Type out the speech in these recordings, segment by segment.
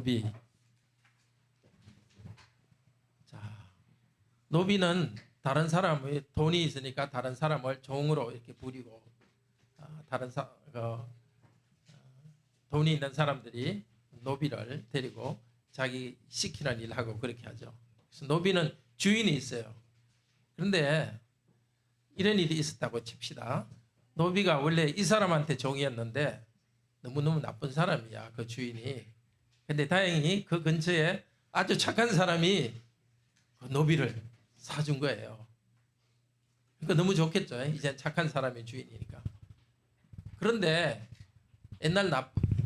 노비. 자, 노비는 다른 사람의 돈이 있으니까 다른 사람을 종으로 이렇게 부리고, 돈이 있는 사람들이 노비를 데리고 자기 시키는 일을 하고 그렇게 하죠. 그래서 노비는 주인이 있어요. 그런데 이런 일이 있었다고 칩시다. 노비가 원래 이 사람한테 종이었는데 너무너무 나쁜 사람이야, 그 주인이. 근데 다행히 그 근처에 아주 착한 사람이 그 노비를 사준 거예요. 그러니까 너무 좋겠죠. 이제 착한 사람이 주인이니까. 그런데 옛날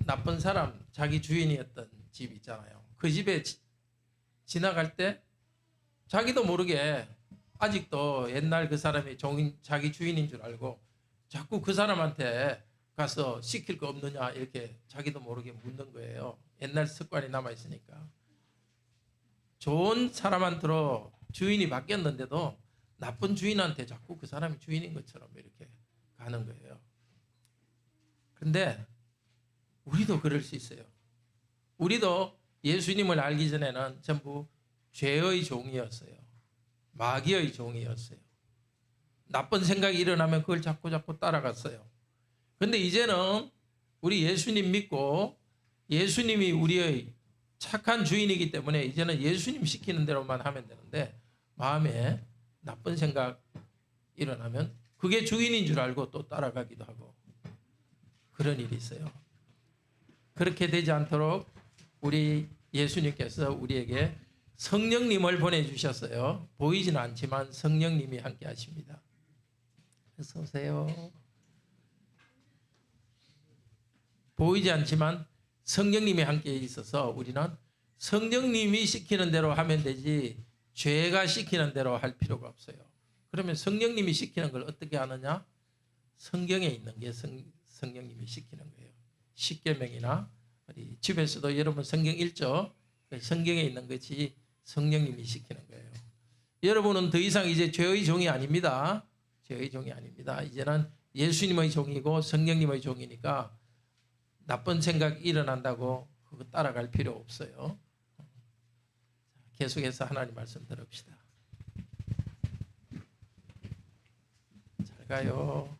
나쁜 사람, 자기 주인이었던 집 있잖아요. 그 집에 지나갈 때 자기도 모르게 아직도 옛날 그 사람이 자기 주인인 줄 알고 자꾸 그 사람한테 가서 시킬 거 없느냐 이렇게 자기도 모르게 묻는 거예요. 옛날 습관이 남아있으니까. 좋은 사람한테로 주인이 바뀌었는데도 나쁜 주인한테 자꾸 그 사람이 주인인 것처럼 이렇게 가는 거예요. 그런데 우리도 그럴 수 있어요. 우리도 예수님을 알기 전에는 전부 죄의 종이었어요. 마귀의 종이었어요. 나쁜 생각이 일어나면 그걸 자꾸 따라갔어요. 그런데 이제는 우리 예수님 믿고 예수님이 우리의 착한 주인이기 때문에 이제는 예수님 시키는 대로만 하면 되는데, 마음에 나쁜 생각 일어나면 그게 주인인 줄 알고 또 따라가기도 하고 그런 일이 있어요. 그렇게 되지 않도록 우리 예수님께서 우리에게 성령님을 보내주셨어요. 보이지는 않지만 성령님이 함께 하십니다. 어서 오세요. 보이지 않지만 성령님이 함께 있어서 우리는 성령님이 시키는 대로 하면 되지 죄가 시키는 대로 할 필요가 없어요. 그러면 성령님이 시키는 걸 어떻게 하느냐? 성경에 있는 게 성령님이 시키는 거예요. 십계명이나 우리 집에서도 여러분 성경 읽죠? 성경에 있는 것이 성령님이 시키는 거예요. 여러분은 더 이상 이제 죄의 종이 아닙니다. 죄의 종이 아닙니다. 이제는 예수님의 종이고 성령님의 종이니까 나쁜 생각 일어난다고 그거 따라갈 필요 없어요. 계속해서 하나님 말씀 들읍시다. 잘 가요.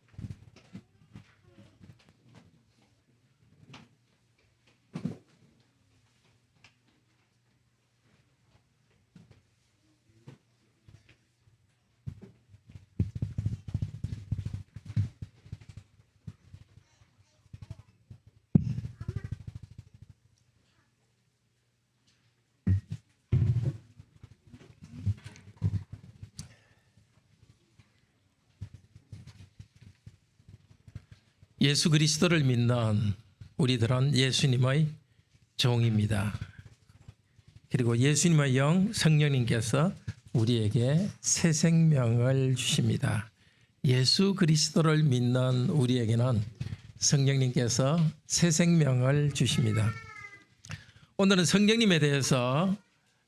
예수 그리스도를 믿는 우리들은 예수님의 종입니다. 그리고 예수님의 영 성령님께서 우리에게 새 생명을 주십니다. 예수 그리스도를 믿는 우리에게는 성령님께서 새 생명을 주십니다. 오늘은 성령님에 대해서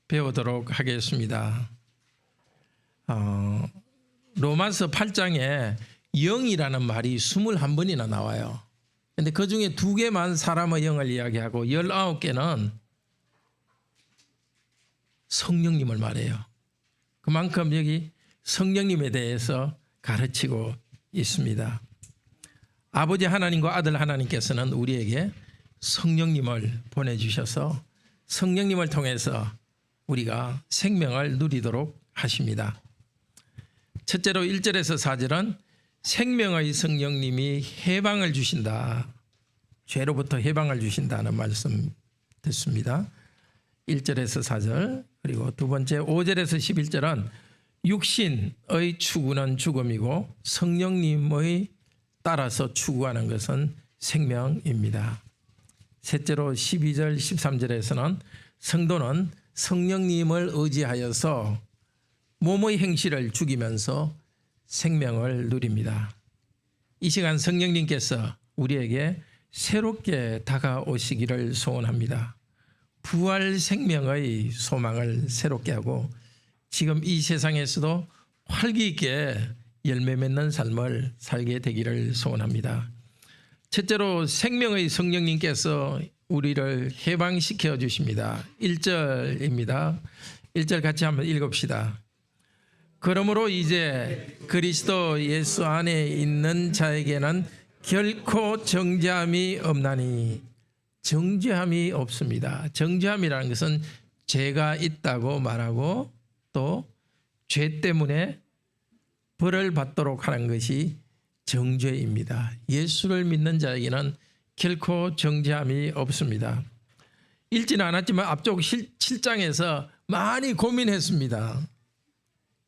배우도록 하겠습니다. 로마서 8장에 영이라는 말이 21번이나 나와요. 그런데 그 중에 2개만 사람의 영을 이야기하고 19개는 성령님을 말해요. 그만큼 여기 성령님에 대해서 가르치고 있습니다. 아버지 하나님과 아들 하나님께서는 우리에게 성령님을 보내주셔서 성령님을 통해서 우리가 생명을 누리도록 하십니다. 첫째로 1절에서 4절은 생명의 성령님이 해방을 주신다. 죄로부터 해방을 주신다는 말씀 듣습니다. 1절에서 4절. 그리고 두 번째 5절에서 11절은 육신의 추구는 죽음이고 성령님의 따라서 추구하는 것은 생명입니다. 셋째로 12절 13절에서는 성도는 성령님을 의지하여서 몸의 행실을 죽이면서 생명을 누립니다. 이 시간 성령님께서 우리에게 새롭게 다가오시기를 소원합니다. 부활 생명의 소망을 새롭게 하고 지금 이 세상에서도 활기 있게 열매 맺는 삶을 살게 되기를 소원합니다. 첫째로 생명의 성령님께서 우리를 해방시켜 주십니다. 1절입니다. 1절 같이 한번 읽읍시다. 그러므로 이제 그리스도 예수 안에 있는 자에게는 결코 정죄함이 없나니. 정죄함이 없습니다. 정죄함이라는 것은 죄가 있다고 말하고 또 죄 때문에 벌을 받도록 하는 것이 정죄입니다. 예수를 믿는 자에게는 결코 정죄함이 없습니다. 읽지는 않았지만 앞쪽 7장에서 많이 고민했습니다.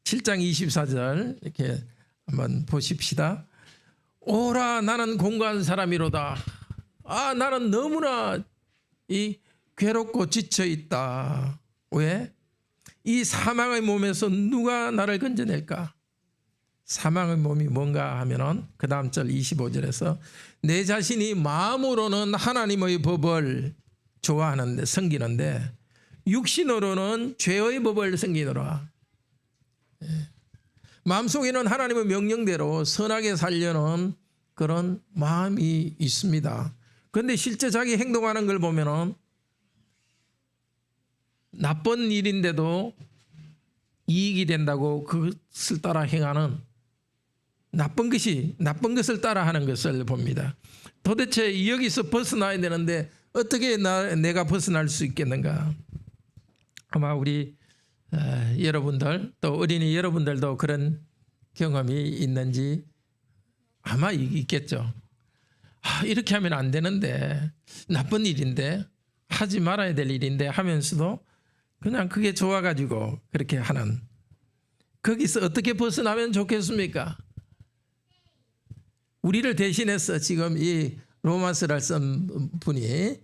7장 24절 이렇게 한번 보십시다. 오라 나는 공고한 사람이로다. 나는 너무나 괴롭고 지쳐 있다. 왜? 이 사망의 몸에서 누가 나를 건져낼까? 사망의 몸이 뭔가 하면은 그 다음 절 25절에서 내 자신이 마음으로는 하나님의 법을 좋아하는데 섬기는데 육신으로는 죄의 법을 섬기노라. 마음속에는 하나님의 명령대로 선하게 살려는 그런 마음이 있습니다. 그런데 실제 자기 행동하는 걸 보면은 나쁜 일인데도 이익이 된다고 그것을 따라 행하는 나쁜 것을 따라하는 것을 봅니다. 도대체 여기서 벗어나야 되는데 어떻게 내가 벗어날 수 있겠는가? 아마 우리 여러분들 또 어린이 여러분들도 그런 경험이 있는지 아마 있겠죠. 이렇게 하면 안 되는데 나쁜 일인데 하지 말아야 될 일인데 하면서도 그냥 그게 좋아가지고 그렇게 하는, 거기서 어떻게 벗어나면 좋겠습니까? 우리를 대신해서 지금 이 로마서를 쓴 분이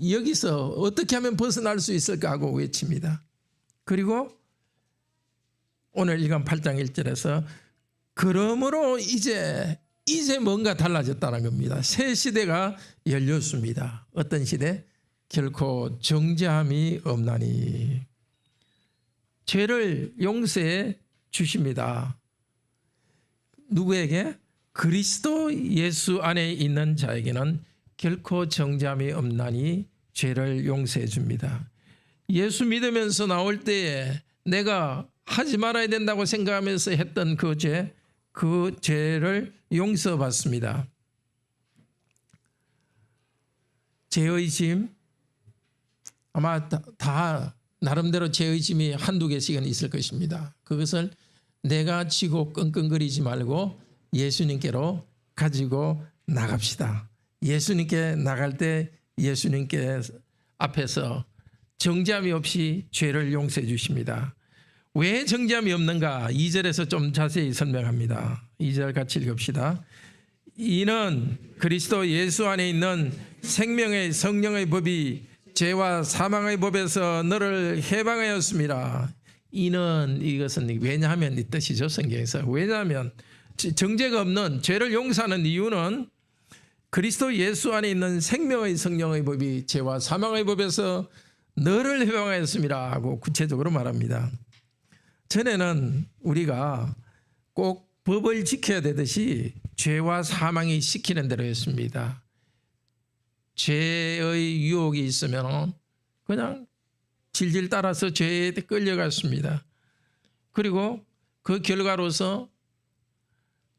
여기서 어떻게 하면 벗어날 수 있을까 하고 외칩니다. 그리고 오늘 읽은 8장 1절에서 그러므로 이제 뭔가 달라졌다는 겁니다. 새 시대가 열렸습니다. 어떤 시대? 결코 정죄함이 없나니. 죄를 용서해 주십니다. 누구에게? 그리스도 예수 안에 있는 자에게는 결코 정죄함이 없나니 죄를 용서해 줍니다. 예수 믿으면서 나올 때에 내가 하지 말아야 된다고 생각하면서 했던 그 죄를 용서받습니다. 죄의 짐, 아마 다 나름대로 죄의 짐이 한두 개씩은 있을 것입니다. 그것을 내가 지고 끙끙거리지 말고 예수님께로 가지고 나갑시다. 예수님께 나갈 때 예수님께 앞에서 정죄함이 없이 죄를 용서해 주십니다. 왜 정죄함이 없는가? 2절에서 좀 자세히 설명합니다. 2절 같이 읽읍시다. 이는 그리스도 예수 안에 있는 생명의 성령의 법이 죄와 사망의 법에서 너를 해방하였습니다. 이는 이것은 왜냐하면 이 뜻이죠. 성경에서. 왜냐하면 정죄가 없는 죄를 용서하는 이유는 그리스도 예수 안에 있는 생명의 성령의 법이 죄와 사망의 법에서 너를 해방하였습니다 하고 구체적으로 말합니다. 전에는 우리가 꼭 법을 지켜야 되듯이 죄와 사망이 시키는 대로 했습니다. 죄의 유혹이 있으면 그냥 질질 따라서 죄에 끌려갔습니다. 그리고 그 결과로서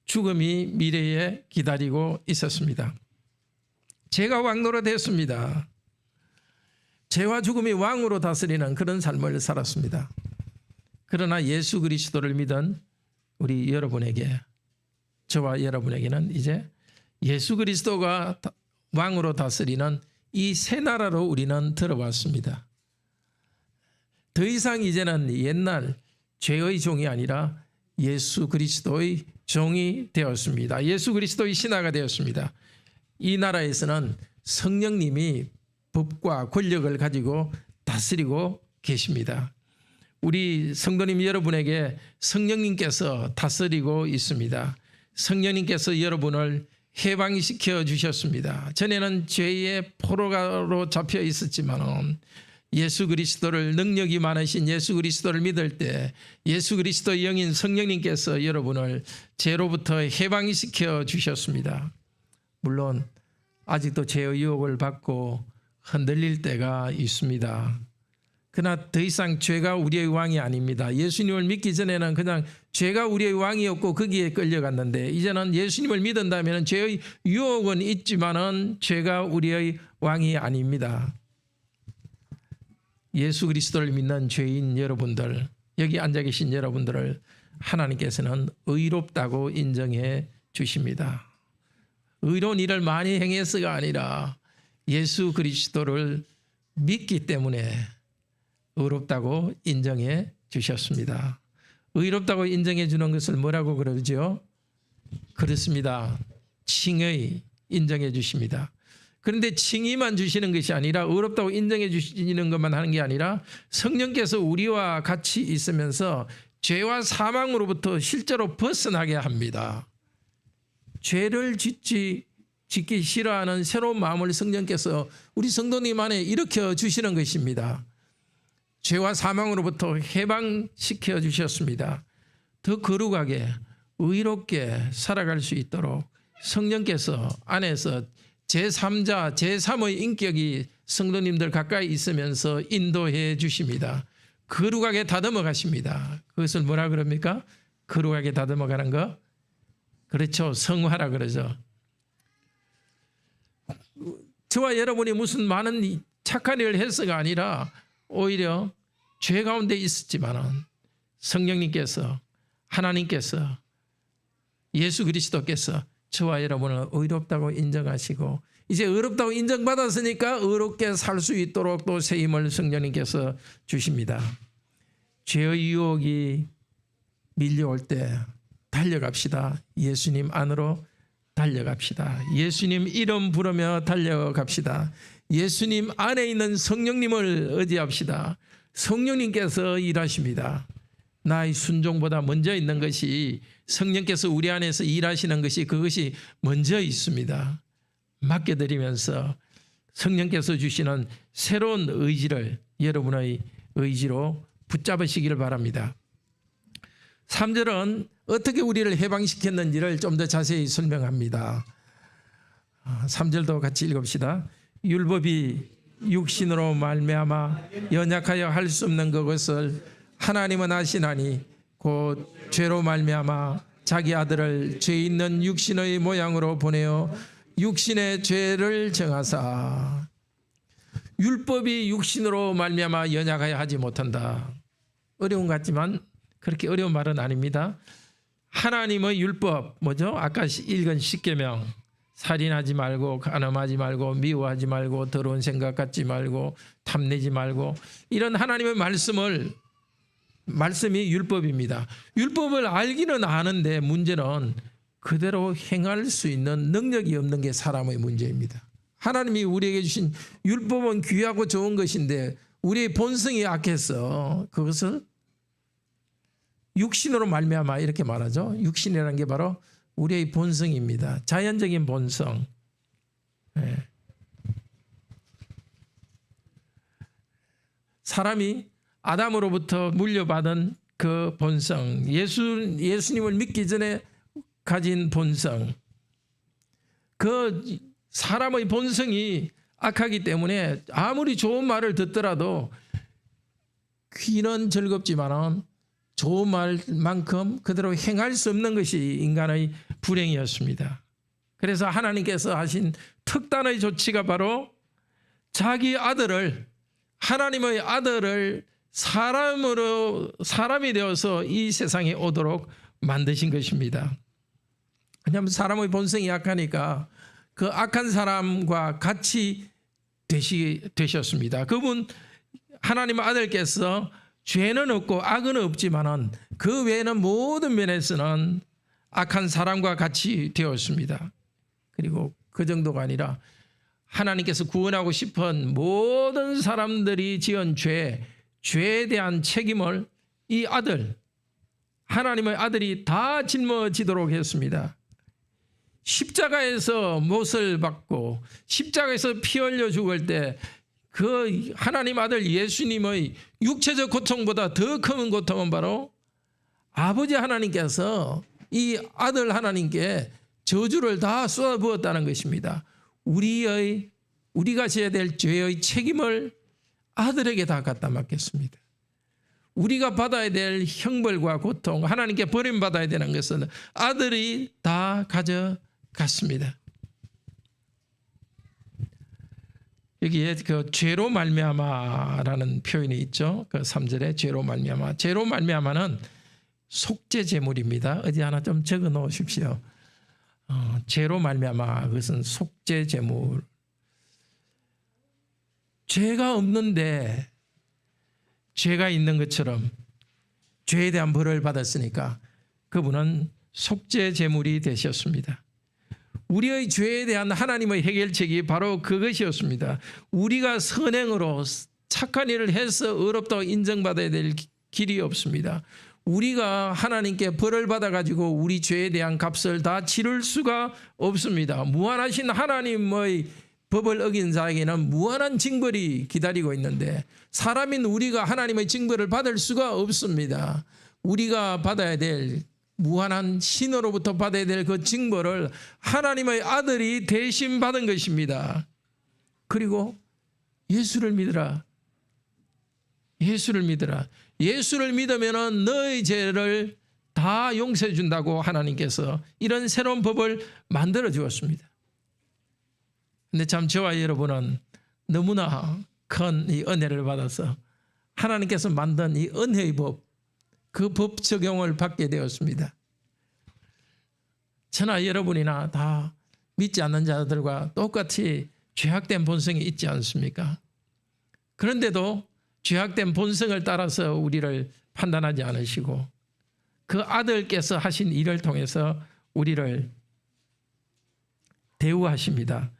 죽음이 미래에 기다리고 있었습니다. 죄가 왕노릇 했습니다. 죄와 죽음이 왕으로 다스리는 그런 삶을 살았습니다. 그러나 예수 그리스도를 믿은 우리 여러분에게, 저와 여러분에게는 이제 예수 그리스도가 왕으로 다스리는 이 새 나라로 우리는 들어왔습니다. 더 이상 이제는 옛날 죄의 종이 아니라 예수 그리스도의 종이 되었습니다. 예수 그리스도의 신하가 되었습니다. 이 나라에서는 성령님이 법과 권력을 가지고 다스리고 계십니다. 우리 성도님 여러분에게 성령님께서 다스리고 있습니다. 성령님께서 여러분을 해방시켜 주셨습니다. 전에는 죄의 포로로 잡혀 있었지만 예수 그리스도를, 능력이 많으신 예수 그리스도를 믿을 때 예수 그리스도의 영인 성령님께서 여러분을 죄로부터 해방시켜 주셨습니다. 물론 아직도 죄의 유혹을 받고 흔들릴 때가 있습니다. 그러나 더 이상 죄가 우리의 왕이 아닙니다. 예수님을 믿기 전에는 그냥 죄가 우리의 왕이었고 거기에 끌려갔는데 이제는 예수님을 믿는다면 죄의 유혹은 있지만은 죄가 우리의 왕이 아닙니다. 예수 그리스도를 믿는 죄인 여러분들, 여기 앉아 계신 여러분들을 하나님께서는 의롭다고 인정해 주십니다. 의로운 일을 많이 행해서가 아니라 예수 그리스도를 믿기 때문에 의롭다고 인정해 주셨습니다. 의롭다고 인정해 주는 것을 뭐라고 그러죠? 그렇습니다. 칭의 인정해 주십니다. 그런데 칭의만 주시는 것이 아니라 의롭다고 인정해 주시는 것만 하는 게 아니라 성령께서 우리와 같이 있으면서 죄와 사망으로부터 실제로 벗어나게 합니다. 죄를 짓기 싫어하는 새로운 마음을 성령께서 우리 성도님 안에 일으켜 주시는 것입니다. 죄와 사망으로부터 해방시켜 주셨습니다. 더 거룩하게 의롭게 살아갈 수 있도록 성령께서 안에서 제3자, 제3의 인격이 성도님들 가까이 있으면서 인도해 주십니다. 거룩하게 다듬어 가십니다. 그것을 뭐라 그럽니까? 거룩하게 다듬어 가는 거? 그렇죠. 성화라 그러죠. 저와 여러분이 무슨 많은 착한 일을 해서가 아니라 오히려 죄 가운데 있었지만은 성령님께서 하나님께서 예수 그리스도께서 저와 여러분을 의롭다고 인정하시고 이제 의롭다고 인정받았으니까 의롭게 살 수 있도록 또 새 힘을 성령님께서 주십니다. 죄의 유혹이 밀려올 때 달려갑시다. 예수님 안으로 달려갑시다. 예수님 이름 부르며 달려갑시다. 예수님 안에 있는 성령님을 의지합시다. 성령님께서 일하십니다. 나의 순종보다 먼저 있는 것이 성령께서 우리 안에서 일하시는 것이 그것이 먼저 있습니다. 맡겨드리면서 성령께서 주시는 새로운 의지를 여러분의 의지로 붙잡으시기를 바랍니다. 3절은 어떻게 우리를 해방시켰는지를 좀 더 자세히 설명합니다. 3절도 같이 읽읍시다. 율법이 육신으로 말미암아 연약하여 할 수 없는 그것을 하나님은 아시나니 곧 죄로 말미암아 자기 아들을 죄 있는 육신의 모양으로 보내어 육신의 죄를 정하사. 율법이 육신으로 말미암아 연약하여 하지 못한다. 어려운 것 같지만 그렇게 어려운 말은 아닙니다. 하나님의 율법 뭐죠? 아까 읽은 십계명, 살인하지 말고 간음하지 말고 미워하지 말고 더러운 생각 갖지 말고 탐내지 말고, 이런 하나님의 말씀이 율법입니다. 율법을 알기는 아는데 문제는 그대로 행할 수 있는 능력이 없는 게 사람의 문제입니다. 하나님이 우리에게 주신 율법은 귀하고 좋은 것인데 우리의 본성이 악해서 그것을 육신으로 말미암아 이렇게 말하죠. 육신이라는 게 바로 우리의 본성입니다. 자연적인 본성. 네. 사람이 아담으로부터 물려받은 그 본성, 예수님을 믿기 전에 가진 본성, 그 사람의 본성이 악하기 때문에 아무리 좋은 말을 듣더라도 귀는 즐겁지만은 좋은 말만큼 그대로 행할 수 없는 것이 인간의 불행이었습니다. 그래서 하나님께서 하신 특단의 조치가 바로 자기 아들을, 하나님의 아들을 사람이 되어서 이 세상에 오도록 만드신 것입니다. 왜냐하면 사람의 본성이 약하니까 그 악한 사람과 같이 되셨습니다. 그분 하나님의 아들께서 죄는 없고 악은 없지만은 그 외에는 모든 면에서는 악한 사람과 같이 되었습니다. 그리고 그 정도가 아니라 하나님께서 구원하고 싶은 모든 사람들이 지은 죄에 대한 책임을 이 아들, 하나님의 아들이 다 짊어지도록 했습니다. 십자가에서 못을 받고 십자가에서 피 흘려 죽을 때 그 하나님 아들 예수님의 육체적 고통보다 더 큰 고통은 바로 아버지 하나님께서 이 아들 하나님께 저주를 다 쏟아부었다는 것입니다. 우리가 져야 될 죄의 책임을 아들에게 다 갖다 맡겼습니다. 우리가 받아야 될 형벌과 고통, 하나님께 버림받아야 되는 것은 아들이 다 가져갔습니다. 여기에 그 죄로 말미암아라는 표현이 있죠. 그 3절에 죄로 말미암아. 죄로 말미암아는 속죄 제물입니다. 어디 하나 좀 적어 놓으십시오. 죄로 말미암아, 그것은 속죄 제물. 죄가 없는데 죄가 있는 것처럼 죄에 대한 벌을 받았으니까 그분은 속죄 제물이 되셨습니다. 우리의 죄에 대한 하나님의 해결책이 바로 그것이었습니다. 우리가 선행으로 착한 일을 해서 의롭다고 인정받아야 될 길이 없습니다. 우리가 하나님께 벌을 받아가지고 우리 죄에 대한 값을 다 치를 수가 없습니다. 무한하신 하나님의 법을 어긴 자에게는 무한한 징벌이 기다리고 있는데 사람인 우리가 하나님의 징벌을 받을 수가 없습니다. 우리가 받아야 될 무한한 신으로부터 받아야 될 그 징벌을 하나님의 아들이 대신 받은 것입니다. 그리고 예수를 믿으라. 예수를 믿으라. 예수를 믿으면 너의 죄를 다 용서해 준다고 하나님께서 이런 새로운 법을 만들어 주었습니다. 근데 참 저와 여러분은 너무나 큰 이 은혜를 받아서 하나님께서 만든 이 은혜의 법, 그 법 적용을 받게 되었습니다. 저나 여러분이나 다 믿지 않는 자들과 똑같이 죄악된 본성이 있지 않습니까? 그런데도 죄악된 본성을 따라서 우리를 판단하지 않으시고 그 아들께서 하신 일을 통해서 우리를 대우하십니다.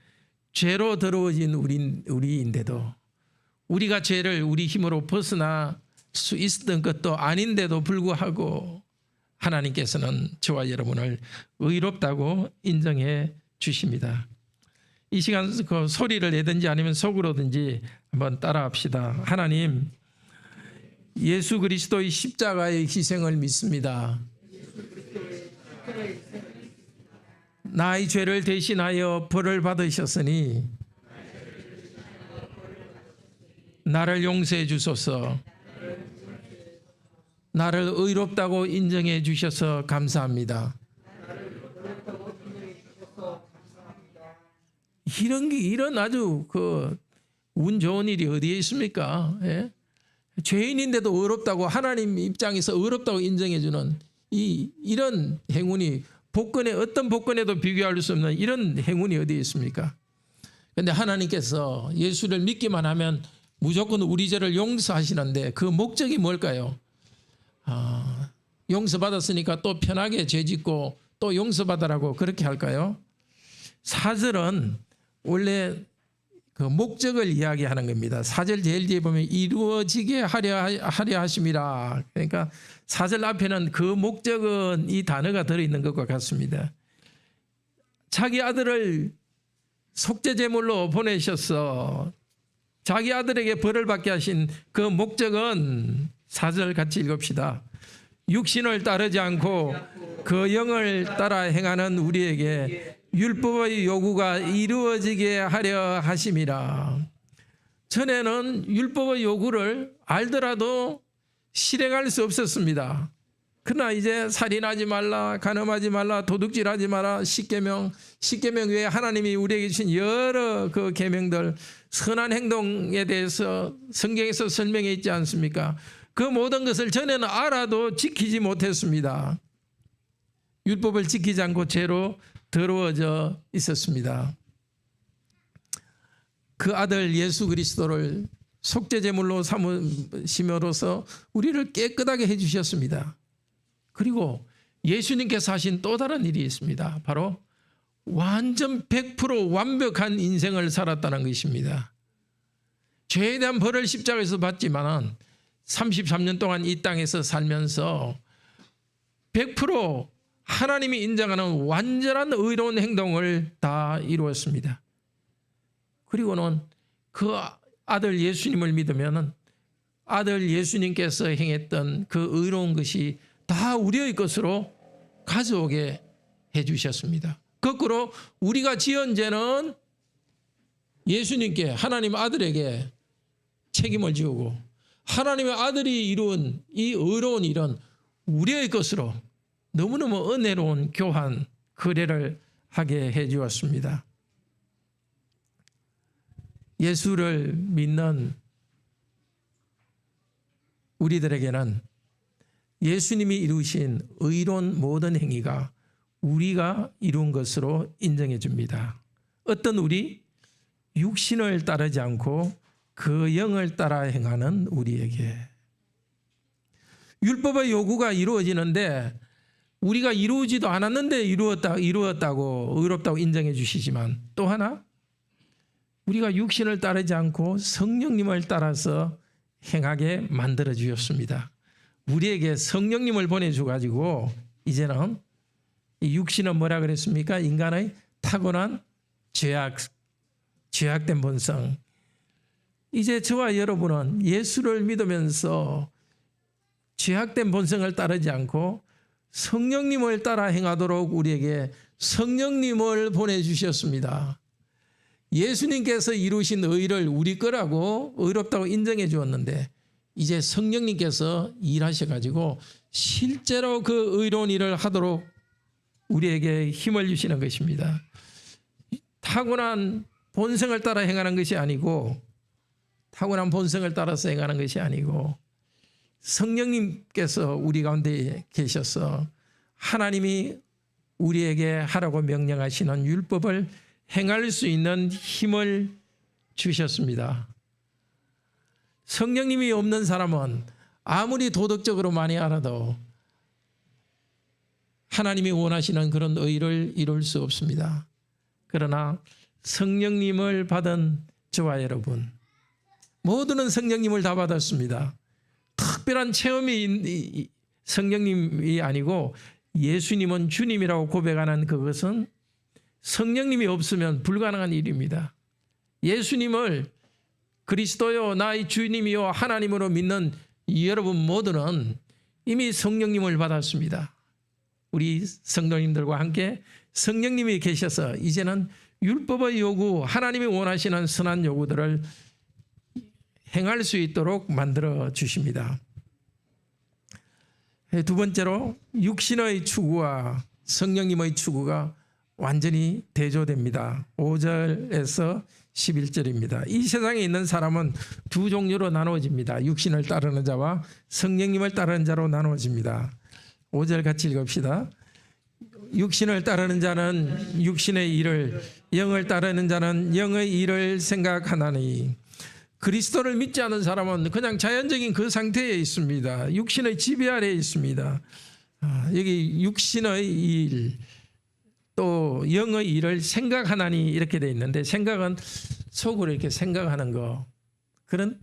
죄로 더러워진 우리인데도 우리가 죄를 우리 힘으로 벗어나 수 있었던 것도 아닌데도 불구하고 하나님께서는 저와 여러분을 의롭다고 인정해 주십니다. 이 시간 그 소리를 내든지 아니면 속으로든지 한번 따라합시다. 하나님, 예수 그리스도의 십자가의 희생을 믿습니다. 나의 죄를 대신하여 벌을 받으셨으니 나를 용서해 주소서. 나를 의롭다고 인정해 주셔서 감사합니다. 이런 아주 운 좋은 일이 어디에 있습니까? 예? 죄인인데도 의롭다고 하나님 입장에서 의롭다고 인정해 주는 이런 행운이 복권에 어떤 복권에도 비교할 수 없는 이런 행운이 어디에 있습니까? 그런데 하나님께서 예수를 믿기만 하면 무조건 우리 죄를 용서하시는데 그 목적이 뭘까요? 용서받았으니까 또 편하게 죄 짓고 또 용서받으라고 그렇게 할까요? 4절은 원래 그 목적을 이야기하는 겁니다. 4절 제일 뒤에 보면 이루어지게 하려 하심이라. 그러니까 4절 앞에는 그 목적은 이 단어가 들어있는 것과 같습니다. 자기 아들을 속죄제물로 보내셔서 자기 아들에게 벌을 받게 하신 그 목적은 4절 같이 읽읍시다. 육신을 따르지 않고 그 영을 따라 행하는 우리에게 율법의 요구가 이루어지게 하려 하심이라. 전에는 율법의 요구를 알더라도 실행할 수 없었습니다. 그러나 이제 살인하지 말라, 간음하지 말라, 도둑질하지 마라, 십계명 외에 하나님이 우리에게 주신 여러 그 계명들, 선한 행동에 대해서 성경에서 설명해 있지 않습니까? 그 모든 것을 전에는 알아도 지키지 못했습니다. 율법을 지키지 않고 죄로 더러워져 있었습니다. 그 아들 예수 그리스도를 속죄제물로 삼으심으로써 우리를 깨끗하게 해주셨습니다. 그리고 예수님께서 하신 또 다른 일이 있습니다. 바로 완전 100% 완벽한 인생을 살았다는 것입니다. 죄에 대한 벌을 십자가에서 받지만 33년 동안 이 땅에서 살면서 100% 하나님이 인정하는 완전한 의로운 행동을 다 이루었습니다. 그리고는 그 아들 예수님을 믿으면 아들 예수님께서 행했던 그 의로운 것이 다 우리의 것으로 가져오게 해주셨습니다. 거꾸로 우리가 지은 죄는 예수님께 하나님 아들에게 책임을 지우고 하나님의 아들이 이룬 이 의로운 일은 우리의 것으로 너무너무 은혜로운 교환 거래를 하게 해 주었습니다. 예수를 믿는 우리들에게는 예수님이 이루신 의로운 모든 행위가 우리가 이룬 것으로 인정해 줍니다. 어떤 우리? 육신을 따르지 않고 그 영을 따라 행하는 우리에게. 율법의 요구가 이루어지는데 우리가 이루지도 않았는데 이루었다고 의롭다고 인정해 주시지만, 또 하나 우리가 육신을 따르지 않고 성령님을 따라서 행하게 만들어 주셨습니다. 우리에게 성령님을 보내주 가지고 이제는 이 육신은 뭐라 그랬습니까? 인간의 타고난 죄악된 본성. 이제 저와 여러분은 예수를 믿으면서 죄악된 본성을 따르지 않고 성령님을 따라 행하도록 우리에게 성령님을 보내주셨습니다. 예수님께서 이루신 의를 우리 거라고 의롭다고 인정해 주었는데 이제 성령님께서 일하셔가지고 실제로 그 의로운 일을 하도록 우리에게 힘을 주시는 것입니다. 타고난 본성을 따라 행하는 것이 아니고, 타고난 본성을 따라서 행하는 것이 아니고, 성령님께서 우리 가운데 계셔서 하나님이 우리에게 하라고 명령하시는 율법을 행할 수 있는 힘을 주셨습니다. 성령님이 없는 사람은 아무리 도덕적으로 많이 알아도 하나님이 원하시는 그런 의를 이룰 수 없습니다. 그러나 성령님을 받은 저와 여러분, 모두는 성령님을 다 받았습니다. 특별한 체험이 성령님이 아니고 예수님은 주님이라고 고백하는 그것은 성령님이 없으면 불가능한 일입니다. 예수님을 그리스도요 나의 주님이요 하나님으로 믿는 여러분 모두는 이미 성령님을 받았습니다. 우리 성도님들과 함께 성령님이 계셔서 이제는 율법의 요구, 하나님이 원하시는 선한 요구들을 행할 수 있도록 만들어 주십니다. 두 번째로 육신의 추구와 성령님의 추구가 완전히 대조됩니다. 5절에서 11절입니다. 이 세상에 있는 사람은 두 종류로 나누어집니다. 육신을 따르는 자와 성령님을 따르는 자로 나누어집니다. 5절 같이 읽읍시다. 육신을 따르는 자는 육신의 일을, 영을 따르는 자는 영의 일을 생각하나니, 그리스도를 믿지 않은 사람은 그냥 자연적인 그 상태에 있습니다. 육신의 지배 아래에 있습니다. 여기 육신의 일, 또 영의 일을 생각하나니 이렇게 되어 있는데, 생각은 속으로 이렇게 생각하는 거, 그런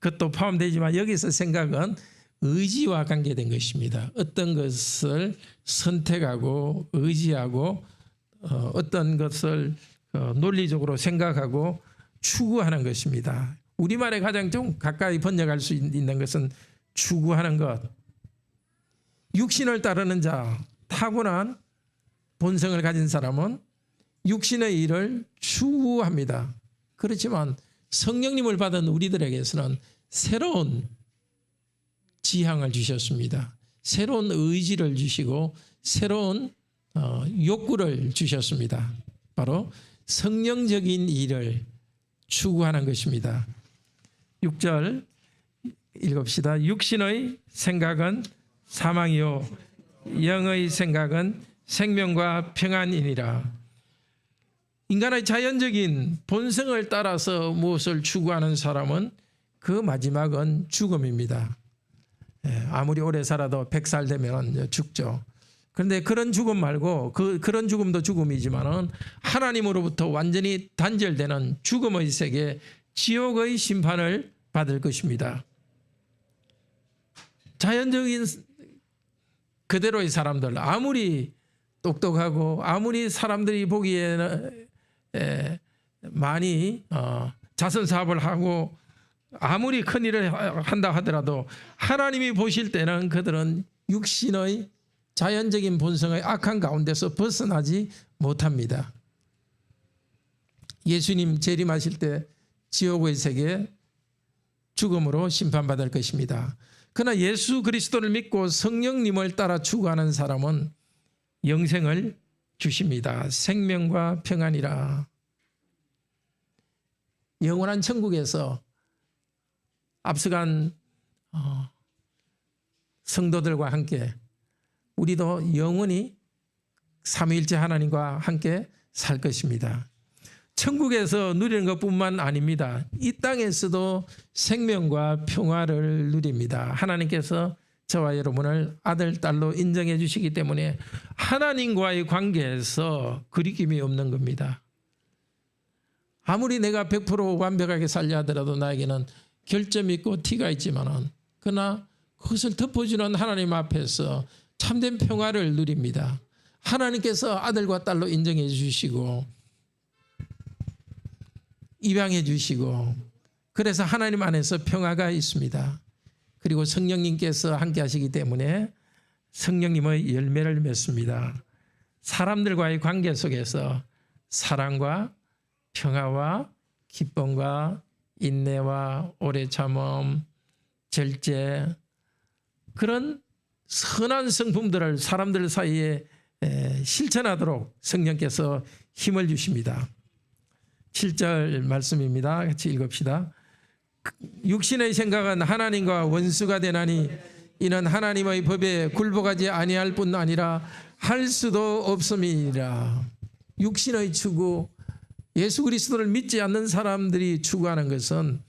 것도 포함되지만 여기서 생각은 의지와 관계된 것입니다. 어떤 것을 선택하고 의지하고 어떤 것을 논리적으로 생각하고 추구하는 것입니다. 우리말에 가장 좀 가까이 번역할 수 있는 것은 추구하는 것. 육신을 따르는 자, 타고난 본성을 가진 사람은 육신의 일을 추구합니다. 그렇지만 성령님을 받은 우리들에게서는 새로운 지향을 주셨습니다. 새로운 의지를 주시고 새로운 욕구를 주셨습니다. 바로 성령적인 일을 추구하는 것입니다. 6절 읽읍시다. 육신의 생각은 사망이요 영의 생각은 생명과 평안이니라. 인간의 자연적인 본성을 따라서 무엇을 추구하는 사람은 그 마지막은 죽음입니다. 아무리 오래 살아도 100살 되면 죽죠. 그런데 그런 죽음 말고 그런 죽음도 죽음이지만은 하나님으로부터 완전히 단절되는 죽음의 세계, 지옥의 심판을 받을 것입니다. 자연적인 그대로의 사람들, 아무리 똑똑하고 아무리 사람들이 보기에는 많이 자선 사업을 하고 아무리 큰 일을 한다 하더라도 하나님이 보실 때는 그들은 육신의 자연적인 본성의 악한 가운데서 벗어나지 못합니다. 예수님 재림하실 때 지옥의 세계 죽음으로 심판받을 것입니다. 그러나 예수 그리스도를 믿고 성령님을 따라 추구하는 사람은 영생을 주십니다. 생명과 평안이라. 영원한 천국에서 앞서간 성도들과 함께 우리도 영원히 삼위일체 하나님과 함께 살 것입니다. 천국에서 누리는 것뿐만 아닙니다. 이 땅에서도 생명과 평화를 누립니다. 하나님께서 저와 여러분을 아들, 딸로 인정해 주시기 때문에 하나님과의 관계에서 거리낌이 없는 겁니다. 아무리 내가 100% 완벽하게 살려 하더라도 나에게는 결점이 있고 티가 있지만은 그러나 그것을 덮어주는 하나님 앞에서 참된 평화를 누립니다. 하나님께서 아들과 딸로 인정해 주시고 입양해 주시고 그래서 하나님 안에서 평화가 있습니다. 그리고 성령님께서 함께 하시기 때문에 성령님의 열매를 맺습니다. 사람들과의 관계 속에서 사랑과 평화와 기쁨과 인내와 오래 참음, 절제 그런 선한 성품들을 사람들 사이에 실천하도록 성령께서 힘을 주십니다. 7절 말씀입니다. 같이 읽읍시다. 육신의 생각은 하나님과 원수가 되나니 이는 하나님의 법에 굴복하지 아니할 뿐 아니라 할 수도 없음이니라. 육신의 추구, 예수 그리스도를 믿지 않는 사람들이 추구하는 것은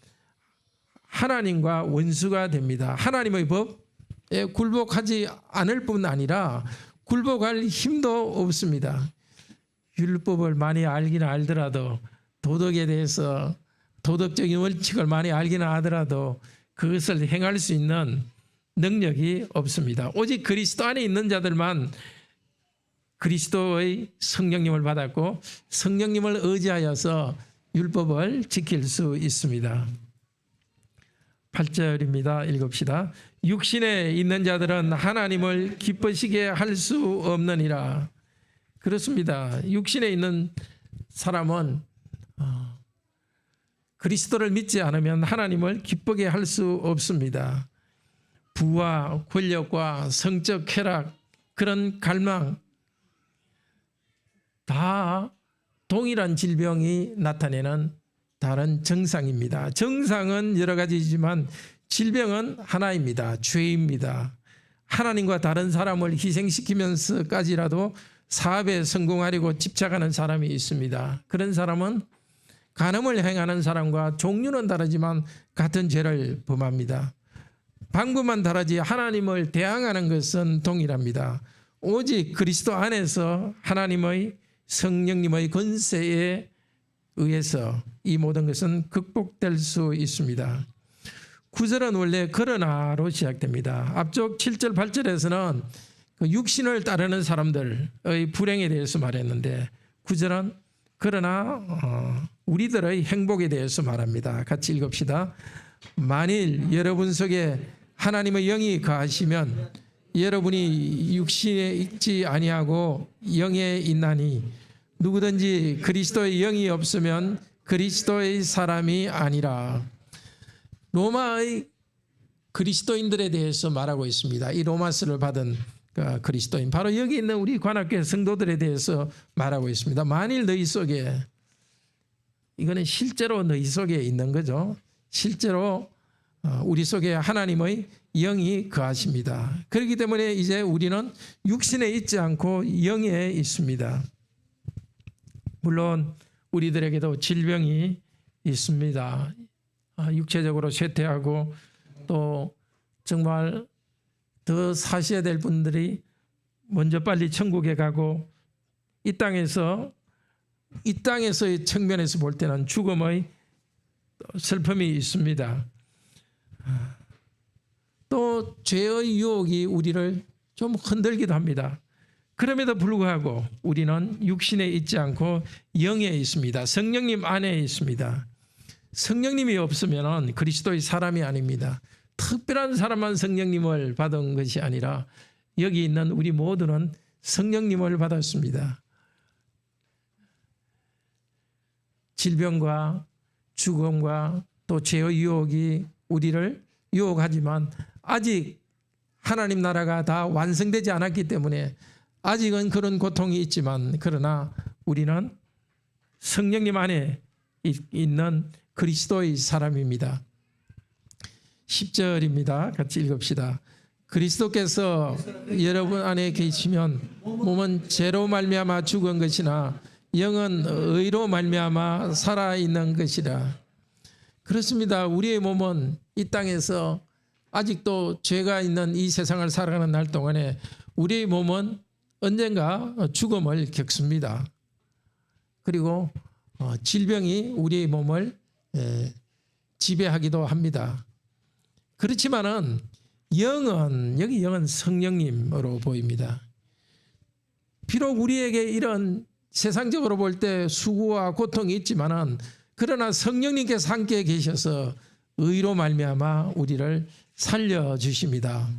하나님과 원수가 됩니다. 하나님의 법에 굴복하지 않을 뿐 아니라 굴복할 힘도 없습니다. 율법을 많이 알기는 알더라도 도덕에 대해서 도덕적인 원칙을 많이 알기는 하더라도 그것을 행할 수 있는 능력이 없습니다. 오직 그리스도 안에 있는 자들만 그리스도의 성령님을 받았고 성령님을 의지하여서 율법을 지킬 수 있습니다. 8절입니다. 읽읍시다. 육신에 있는 자들은 하나님을 기쁘시게 할 수 없느니라. 그렇습니다. 육신에 있는 사람은 그리스도를 믿지 않으면 하나님을 기쁘게 할 수 없습니다. 부와 권력과 성적 쾌락, 그런 갈망 다 동일한 질병이 나타내는 다른 증상입니다. 증상은 여러 가지지만 질병은 하나입니다. 죄입니다. 하나님과 다른 사람을 희생시키면서까지라도 사업에 성공하려고 집착하는 사람이 있습니다. 그런 사람은 간음을 행하는 사람과 종류는 다르지만 같은 죄를 범합니다. 방법만 다르지 하나님을 대항하는 것은 동일합니다. 오직 그리스도 안에서 하나님의 성령님의 권세에 의해서 이 모든 것은 극복될 수 있습니다. 9절은 원래 그러나로 시작됩니다. 앞쪽 7절 8절에서는 그 육신을 따르는 사람들의 불행에 대해서 말했는데 9절은 그러나 우리들의 행복에 대해서 말합니다. 같이 읽읍시다. 만일 여러분 속에 하나님의 영이 거하시면 여러분이 육신에 있지 아니하고 영에 있나니 누구든지 그리스도의 영이 없으면 그리스도의 사람이 아니라. 로마의 그리스도인들에 대해서 말하고 있습니다. 이 로마서를 받은 그리스도인, 바로 여기 있는 우리 관악교회 성도들에 대해서 말하고 있습니다. 만일 너희 속에, 이거는 실제로 너희 속에 있는 거죠. 실제로 우리 속에 하나님의 영이 거하십니다. 그렇기 때문에 이제 우리는 육신에 있지 않고 영에 있습니다. 물론 우리들에게도 질병이 있습니다. 육체적으로 쇠퇴하고 또 정말 더 사셔야 될 분들이 먼저 빨리 천국에 가고 이 땅에서의 측면에서 볼 때는 죽음의 슬픔이 있습니다. 또 죄의 유혹이 우리를 좀 흔들기도 합니다. 그럼에도 불구하고 우리는 육신에 있지 않고 영에 있습니다. 성령님 안에 있습니다. 성령님이 없으면 그리스도의 사람이 아닙니다. 특별한 사람만 성령님을 받은 것이 아니라 여기 있는 우리 모두는 성령님을 받았습니다. 질병과 죽음과 또 죄의 유혹이 우리를 유혹하지만 아직 하나님 나라가 다 완성되지 않았기 때문에 아직은 그런 고통이 있지만 그러나 우리는 성령님 안에 있는 그리스도의 사람입니다. 10절입니다. 같이 읽읍시다. 그리스도께서 여러분 안에 계시면 몸은 죄로 말미암아 죽은 것이나 영은 의로 말미암아 살아있는 것이라. 그렇습니다. 우리의 몸은 이 땅에서 아직도 죄가 있는 이 세상을 살아가는 날 동안에 우리의 몸은 언젠가 죽음을 겪습니다. 그리고 질병이 우리의 몸을 지배하기도 합니다. 그렇지만은 여기 영은 성령님으로 보입니다. 비록 우리에게 이런 세상적으로 볼 때 수고와 고통이 있지만은 그러나 성령님께서 함께 계셔서 의로 말미암아 우리를 살려주십니다.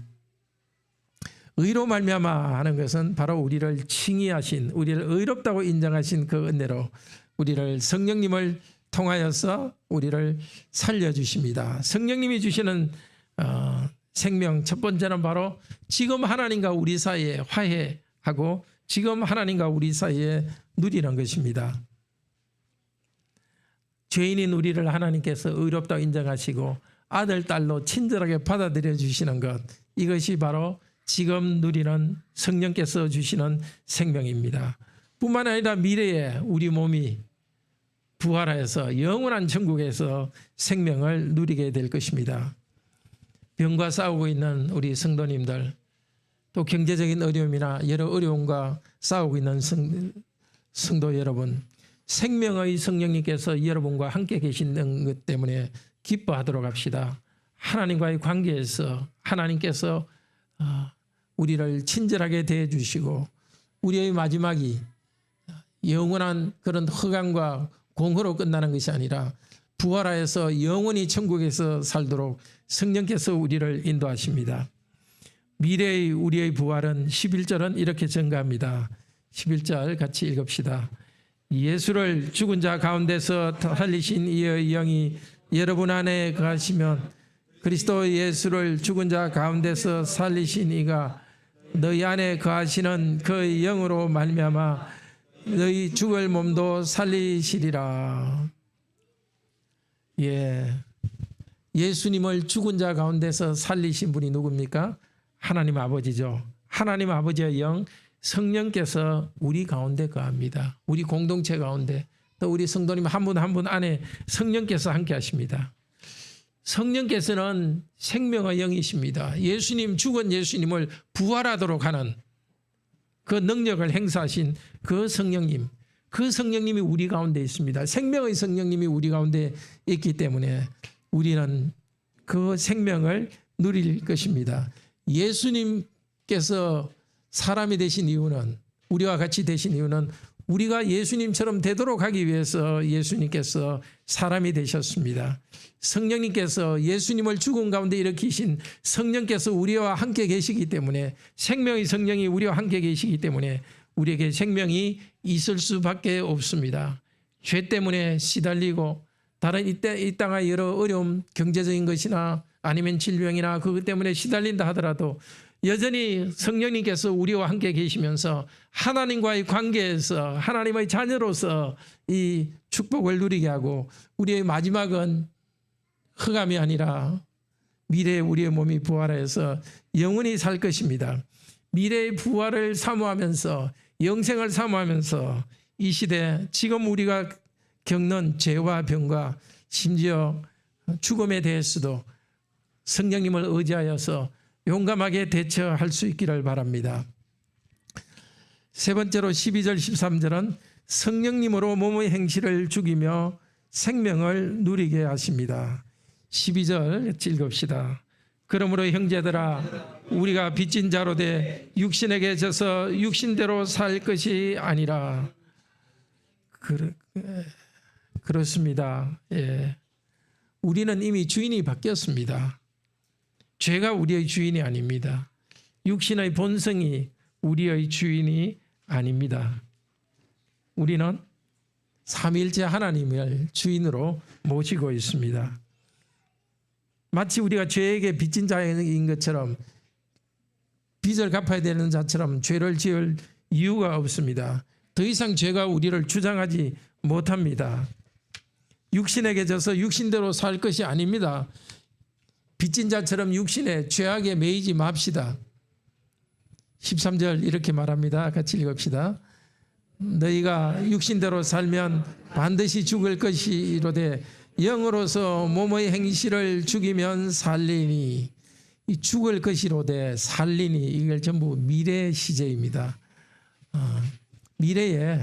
의로 말미암아 하는 것은 바로 우리를 칭의하신, 우리를 의롭다고 인정하신 그 은혜로 우리를 성령님을 통하여서 우리를 살려주십니다. 성령님이 주시는 생명 첫 번째는 바로 지금 하나님과 우리 사이에 화해하고 지금 하나님과 우리 사이에 누리는 것입니다. 죄인인 우리를 하나님께서 의롭다고 인정하시고 아들, 딸로 친절하게 받아들여 주시는 것, 이것이 바로 지금 누리는 성령께서 주시는 생명입니다. 뿐만 아니라 미래에 우리 몸이 부활해서 영원한 천국에서 생명을 누리게 될 것입니다. 병과 싸우고 있는 우리 성도님들, 또 경제적인 어려움이나 여러 어려움과 싸우고 있는 성도 여러분, 생명의 성령님께서 여러분과 함께 계시는 것 때문에 기뻐하도록 합시다. 하나님과의 관계에서 하나님께서 우리를 친절하게 대해주시고 우리의 마지막이 영원한 그런 허감과 공허로 끝나는 것이 아니라 부활하여서 영원히 천국에서 살도록 성령께서 우리를 인도하십니다. 미래의 우리의 부활은 11절은 이렇게 증가합니다. 11절 같이 읽읍시다. 예수를 죽은 자 가운데서 살리신 이의 영이 여러분 안에 거하시면 그리스도 예수를 죽은 자 가운데서 살리신 이가 너희 안에 거하시는 그 영으로 말미암아 너희 죽을 몸도 살리시리라. 예수님을 죽은 자 가운데서 살리신 분이 누굽니까? 하나님 아버지죠. 하나님 아버지의 영 성령께서 우리 가운데 거합니다. 우리 공동체 가운데 또 우리 성도님 한 분 한 분 안에 성령께서 함께 하십니다. 성령께서는 생명의 영이십니다. 예수님, 죽은 예수님을 부활하도록 하는 그 능력을 행사하신 그 성령님, 그 성령님이 우리 가운데 있습니다. 생명의 성령님이 우리 가운데 있기 때문에 우리는 그 생명을 누릴 것입니다. 예수님께서 사람이 되신 이유는, 우리와 같이 되신 이유는 우리가 예수님처럼 되도록 하기 위해서 예수님께서 사람이 되셨습니다. 성령님께서 예수님을 죽은 가운데 일으키신 성령께서 우리와 함께 계시기 때문에, 생명의 성령이 우리와 함께 계시기 때문에 우리에게 생명이 있을 수밖에 없습니다. 죄 때문에 시달리고 다른 이 땅의 여러 어려움, 경제적인 것이나 아니면 질병이나 그것 때문에 시달린다 하더라도 여전히 성령님께서 우리와 함께 계시면서 하나님과의 관계에서 하나님의 자녀로서 이 축복을 누리게 하고 우리의 마지막은 흑암이 아니라 미래에 우리의 몸이 부활해서 영원히 살 것입니다. 미래의 부활을 사모하면서 영생을 사모하면서 이 시대 지금 우리가 겪는 죄와 병과 심지어 죽음에 대해서도 성령님을 의지하여서 용감하게 대처할 수 있기를 바랍니다. 세 번째로 12절 13절은 성령님으로 몸의 행실을 죽이며 생명을 누리게 하십니다. 12절 읽읍시다. 그러므로 형제들아 우리가 빚진 자로 돼 육신에게 져서 육신대로 살 것이 아니라. 그렇습니다. 우리는 이미 주인이 바뀌었습니다. 죄가 우리의 주인이 아닙니다. 육신의 본성이 우리의 주인이 아닙니다. 우리는 삼위일체 하나님을 주인으로 모시고 있습니다. 마치 우리가 죄에게 빚진 자인 것처럼 빚을 갚아야 되는 자처럼 죄를 지을 이유가 없습니다. 더 이상 죄가 우리를 주장하지 못합니다. 육신에게 져서 육신대로 살 것이 아닙니다. 빚진 자처럼 육신의 죄악에 매이지 맙시다. 13절 이렇게 말합니다. 같이 읽읍시다. 너희가 육신대로 살면 반드시 죽을 것이로되 영으로서 몸의 행실을 죽이면 살리니. 이 죽을 것이로되 살리니, 이걸 전부 미래 시제입니다. 미래에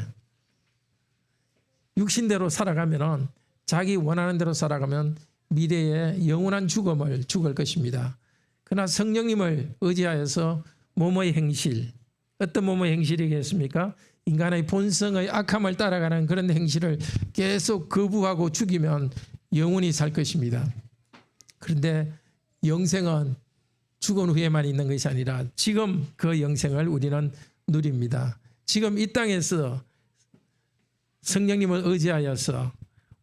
육신대로 살아가면은, 자기 원하는 대로 살아가면 미래에 영원한 죽음을 죽을 것입니다. 그러나 성령님을 의지하여서 몸의 행실, 어떤 몸의 행실이겠습니까? 인간의 본성의 악함을 따라가는 그런 행실을 계속 거부하고 죽이면 영원히 살 것입니다. 그런데 영생은 죽은 후에만 있는 것이 아니라 지금 그 영생을 우리는 누립니다. 지금 이 땅에서 성령님을 의지하여서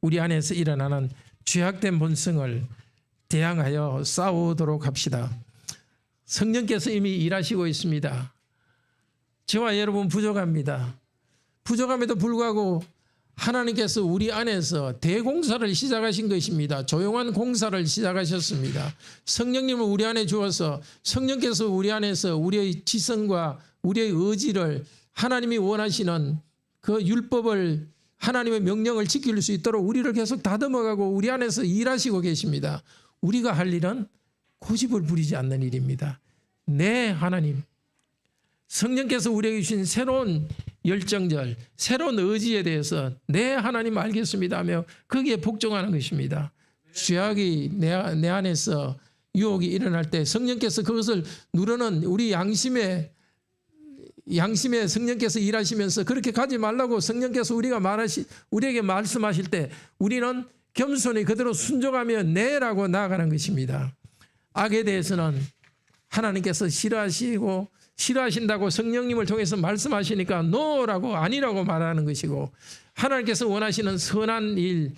우리 안에서 일어나는 죄악된 본성을 대항하여 싸우도록 합시다. 성령께서 이미 일하시고 있습니다. 저와 여러분 부족합니다. 부족함에도 불구하고 하나님께서 우리 안에서 대공사를 시작하신 것입니다. 조용한 공사를 시작하셨습니다. 성령님을 우리 안에 주어서 성령께서 우리 안에서 우리의 지성과 우리의 의지를 하나님이 원하시는 그 율법을, 하나님의 명령을 지킬 수 있도록 우리를 계속 다듬어가고 우리 안에서 일하시고 계십니다. 우리가 할 일은 고집을 부리지 않는 일입니다. 네, 하나님, 성령께서 우리에게 주신 새로운 열정절, 새로운 의지에 대해서 네, 하나님 알겠습니다 하며 거기에 복종하는 것입니다. 죄악이 내 안에서 유혹이 일어날 때 성령께서 그것을 누르는 우리 양심에 성령께서 일하시면서 그렇게 가지 말라고 성령께서 우리에게 말씀하실 때 우리는 겸손히 그대로 순종하며 네라고 나아가는 것입니다. 악에 대해서는 하나님께서 싫어하신다고 성령님을 통해서 말씀하시니까 노라고, 아니라고 말하는 것이고, 하나님께서 원하시는 선한 일,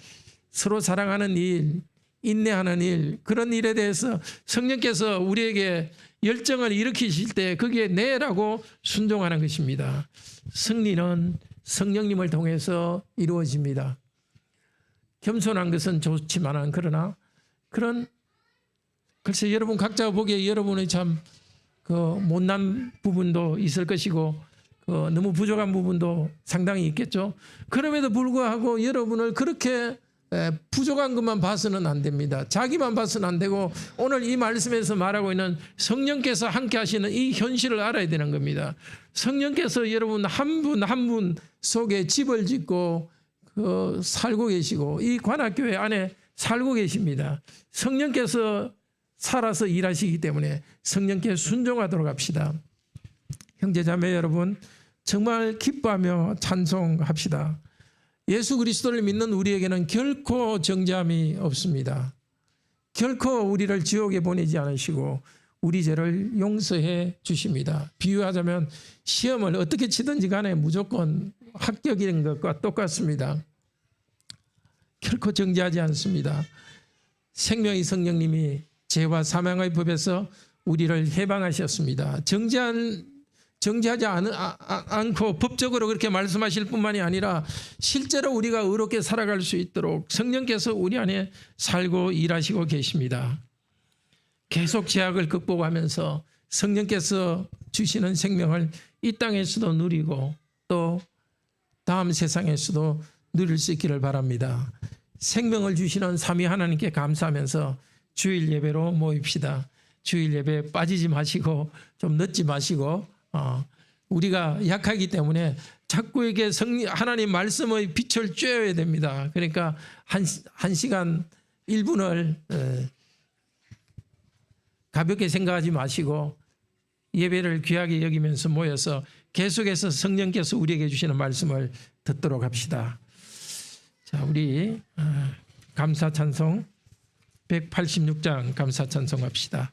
서로 사랑하는 일, 인내하는 일, 그런 일에 대해서 성령께서 우리에게 열정을 일으키실 때 거기에 네라고 순종하는 것입니다. 승리는 성령님을 통해서 이루어집니다. 겸손한 것은 좋지만 그러나 글쎄 여러분 각자 보기에 여러분의 참 그 못난 부분도 있을 것이고 너무 부족한 부분도 상당히 있겠죠. 그럼에도 불구하고 여러분을 그렇게 부족한 것만 봐서는 안 됩니다. 자기만 봐서는 안 되고 오늘 이 말씀에서 말하고 있는 성령께서 함께 하시는 이 현실을 알아야 되는 겁니다. 성령께서 여러분 한 분 한 분 속에 집을 짓고 살고 계시고 이 관악교회 안에 살고 계십니다. 성령께서 살아서 일하시기 때문에 성령께 순종하도록 합시다. 형제자매 여러분, 정말 기뻐하며 찬송합시다. 예수 그리스도를 믿는 우리에게는 결코 정죄함이 없습니다. 결코 우리를 지옥에 보내지 않으시고 우리 죄를 용서해 주십니다. 비유하자면 시험을 어떻게 치든지 간에 무조건 합격인 것과 똑같습니다. 결코 정죄하지 않습니다. 생명의 성령님이 죄와 사망의 법에서 우리를 해방하셨습니다. 정죄하지 않고 법적으로 그렇게 말씀하실 뿐만이 아니라 실제로 우리가 의롭게 살아갈 수 있도록 성령께서 우리 안에 살고 일하시고 계십니다. 계속 죄악을 극복하면서 성령께서 주시는 생명을 이 땅에서도 누리고 또 다음 세상에서도 누릴 수 있기를 바랍니다. 생명을 주시는 삼위 하나님께 감사하면서 주일 예배로 모입시다. 주일 예배 빠지지 마시고 좀 늦지 마시고 우리가 약하기 때문에 자꾸 이게 하나님 말씀의 빛을 쬐어야 됩니다. 그러니까 한 시간 1분을 가볍게 생각하지 마시고 예배를 귀하게 여기면서 모여서 계속해서 성령께서 우리에게 주시는 말씀을 듣도록 합시다. 자, 우리 감사 찬송 186장 감사 찬송합시다.